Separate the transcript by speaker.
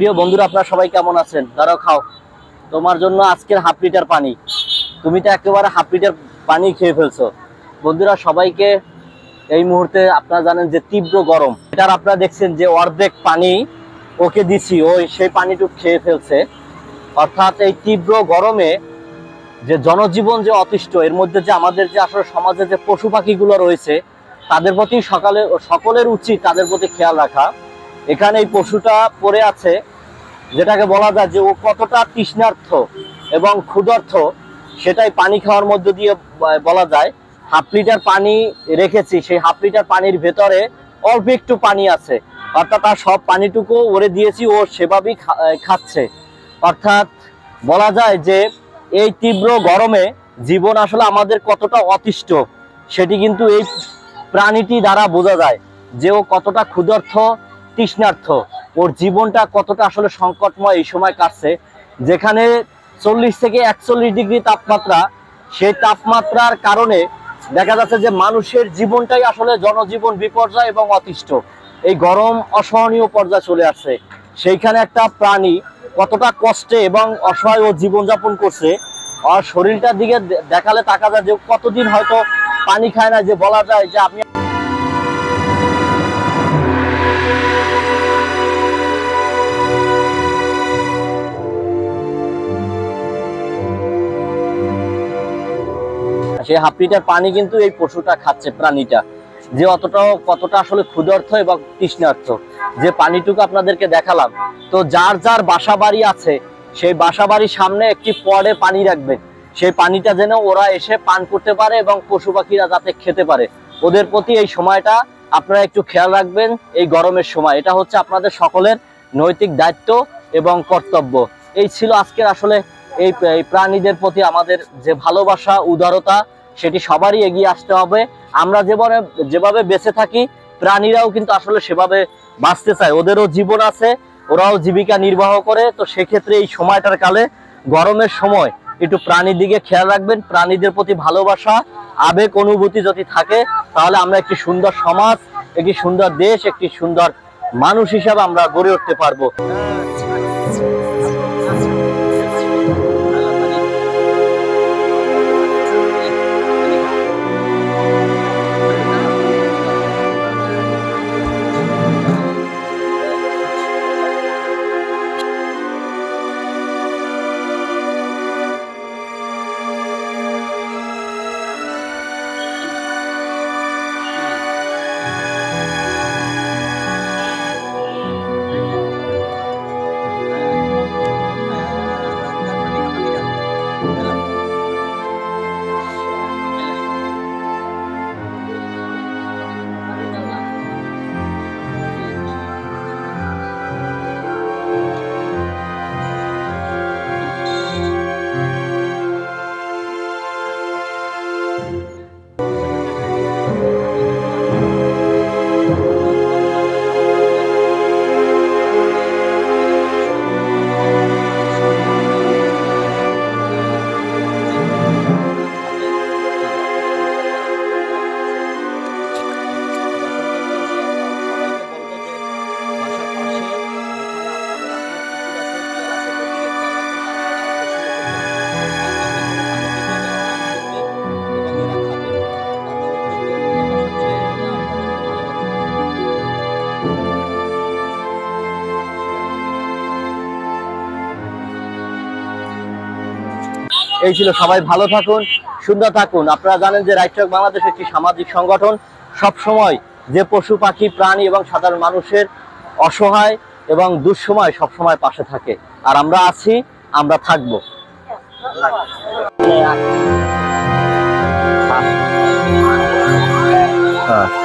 Speaker 1: প্রিয় বন্ধুরা, আপনারা সবাই কেমন আছেন? দাঁড়াও, খাও। তোমার জন্য আজকের হাফ লিটার পানি। তুমি তো একেবারে হাফ লিটার পানি খেয়ে ফেলছো। বন্ধুরা, সবাইকে এই মুহূর্তে আপনারা জানেন যে তীব্র গরম, এটার আপনারা দেখছেন যে অর্ধেক পানি ওকে দিছি, ওই সেই পানিটুকু খেয়ে ফেলছে। অর্থাৎ এই তীব্র গরমে যে জনজীবন যে অতিষ্ঠ, এর মধ্যে যে আমাদের যে আসলে সমাজে যে পশু পাখিগুলো রয়েছে তাদের প্রতি সকলের উচিত তাদের প্রতি খেয়াল রাখা। এখানে এই পশুটা পড়ে আছে, যেটাকে বলা যায় যে ও কতটা তৃষ্ণার্থ এবং ক্ষুধার্ত, সেটাই পানি খাওয়ার মধ্য দিয়ে বলা যায়। হাফ লিটার পানি রেখেছি, সেই হাফ লিটার পানির ভেতরে অল্প একটু পানি আছে, অর্থাৎ তার সব পানিটুকু ওরে দিয়েছি, ও সেভাবেই খাচ্ছে। অর্থাৎ বলা যায় যে এই তীব্র গরমে জীবন আসলে আমাদের কতটা অতিষ্ঠ সেটি কিন্তু এই প্রাণীটি দ্বারা বোঝা যায়, যে ও কতটা ক্ষুধার্ত, তৃষ্ণার্থ, ওর জীবনটা কতটা আসলে সংকটময় এই সময় কাটছে। যেখানে 40 থেকে 41 ডিগ্রি তাপমাত্রা, সেই তাপমাত্রার কারণে দেখা যাচ্ছে যে মানুষের জীবনটাই আসলে জনজীবন বিপর্যয় এবং অতিষ্ঠ। এই গরম অসহনীয় পর্যায়ে চলে আসছে, সেইখানে একটা প্রাণী কতটা কষ্টে এবং অসহায় ও জীবনযাপন করছে। আর শরীরটার দিকে দেখালে তাকা যায় যে কতদিন হয়তো পানি খায় না, যে বলা যায় যে আপনি সেই হাফ লিটার পানি কিন্তু এই পশুটা খাচ্ছে, প্রাণীটা, যে কতটা আসলে ক্ষুধার্ত এবং তৃষ্ণার্ত। যে পানিটুকু আপনাদেরকে দেখালাম, তো যার যার বাসা বাড়ি আছে সেই বাসা বাড়ির সামনে একটি পড়ে পানি রাখবেন, সেই পানিটা যেন ওরা এসে পান করতে পারে এবং পশু পাখিরা যাতে খেতে পারে। ওদের প্রতি এই সময়টা আপনারা একটু খেয়াল রাখবেন। এই গরমের সময় এটা হচ্ছে আপনাদের সকলের নৈতিক দায়িত্ব এবং কর্তব্য। এই ছিল আজকের আসলে এই প্রাণীদের প্রতি আমাদের যে ভালোবাসা, উদারতা, সেটি সবারই এগিয়ে আসতে হবে। আমরা যেভাবে বেঁচে থাকি, প্রাণীরাও কিন্তু আসলে সেভাবে বাঁচতে চায়, ওদেরও জীবন আছে, ওরাও জীবিকা নির্বাহ করে। তো সেক্ষেত্রে এই সময়টার কালে, গরমের সময়, একটু প্রাণীর দিকে খেয়াল রাখবেন। প্রাণীদের প্রতি ভালোবাসা, আবেগ, অনুভূতি যদি থাকে, তাহলে আমরা একটি সুন্দর সমাজ, একটি সুন্দর দেশ, একটি সুন্দর মানুষ হিসাবে আমরা গড়ে উঠতে পারবো। এই ছিল, সবাই ভালো থাকুন, সুন্দর থাকুন। আপনারা জানেন যে রাইট টু ওয়ার্ক বাংলাদেশ একটি সামাজিক সংগঠন, সব সময় যে পশু পাখি, প্রাণী এবং সাধারণ মানুষের অসহায় এবং দুঃসময় সবসময় পাশে থাকে। আর আমরা আছি, আমরা থাকবো। হ্যাঁ।